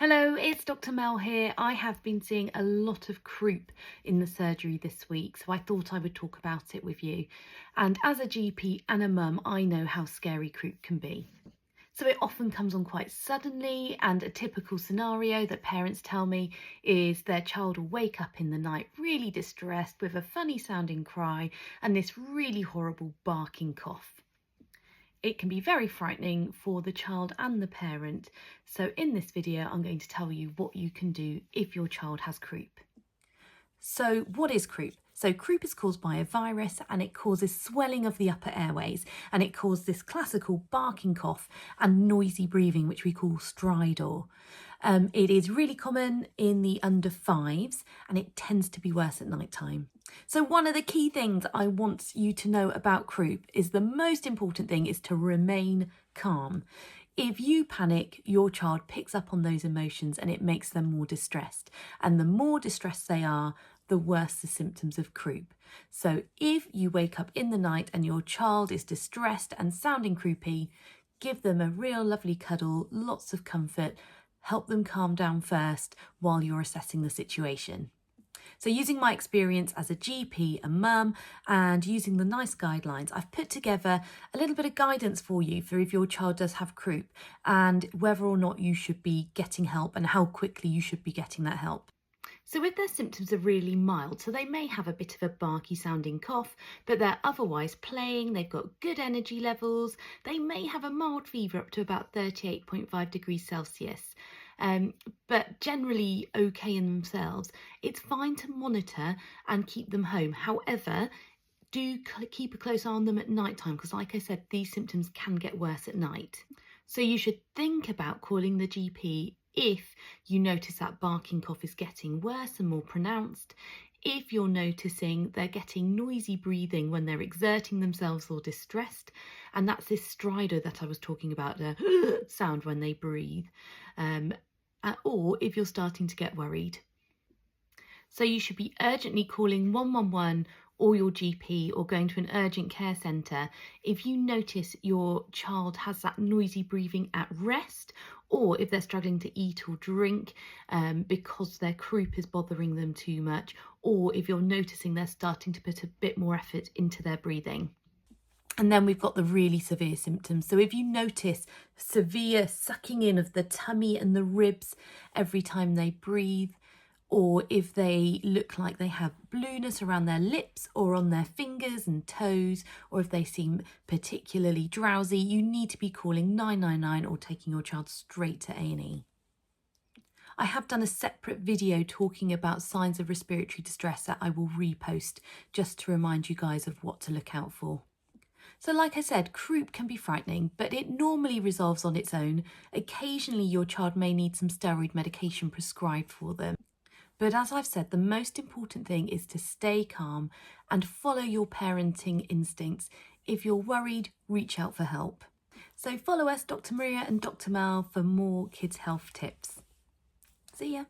Hello, it's Dr. Mel here. I have been seeing a lot of croup in the surgery this week, so I thought I would talk about it with you. And as a GP and a mum, I know how scary croup can be. So it often comes on quite suddenly, and a typical scenario that parents tell me is their child will wake up in the night really distressed with a funny sounding cry and this really horrible barking cough. It can be very frightening for the child and the parent. So in this video, I'm going to tell you what you can do if your child has croup. So what is croup? So croup is caused by a virus and it causes swelling of the upper airways, and it causes this classical barking cough and noisy breathing, which we call stridor. It is really common in the under fives and it tends to be worse at night time. So one of the key things I want you to know about croup is the most important thing is to remain calm. If you panic, your child picks up on those emotions and it makes them more distressed. And the more distressed they are, the worse the symptoms of croup. So if you wake up in the night and your child is distressed and sounding croupy, give them a real lovely cuddle, lots of comfort, help them calm down first while you're assessing the situation. So using my experience as a GP, a mum, and using the NICE guidelines, I've put together a little bit of guidance for you for if your child does have croup and whether or not you should be getting help and how quickly you should be getting that help. So if their symptoms are really mild, so they may have a bit of a barky sounding cough, but they're otherwise playing, they've got good energy levels, they may have a mild fever up to about 38.5 degrees Celsius. But generally okay in themselves, it's fine to monitor and keep them home. However, do keep a close eye on them at night time because, like I said, these symptoms can get worse at night. So you should think about calling the GP if you notice that barking cough is getting worse and more pronounced, if you're noticing they're getting noisy breathing when they're exerting themselves or distressed, and that's this stridor that I was talking about, the sound when they breathe, or if you're starting to get worried. So you should be urgently calling 111 or your GP or going to an urgent care centre if you notice your child has that noisy breathing at rest, or if they're struggling to eat or drink because their croup is bothering them too much, or if you're noticing they're starting to put a bit more effort into their breathing. And then we've got the really severe symptoms. So if you notice severe sucking in of the tummy and the ribs every time they breathe, or if they look like they have blueness around their lips or on their fingers and toes, or if they seem particularly drowsy, you need to be calling 999 or taking your child straight to A&E. I have done a separate video talking about signs of respiratory distress that I will repost just to remind you guys of what to look out for. So like I said, croup can be frightening, but it normally resolves on its own. Occasionally your child may need some steroid medication prescribed for them. But as I've said, the most important thing is to stay calm and follow your parenting instincts. If you're worried, reach out for help. So follow us, Dr. Maria and Dr. Mel, for more kids' health tips. See ya.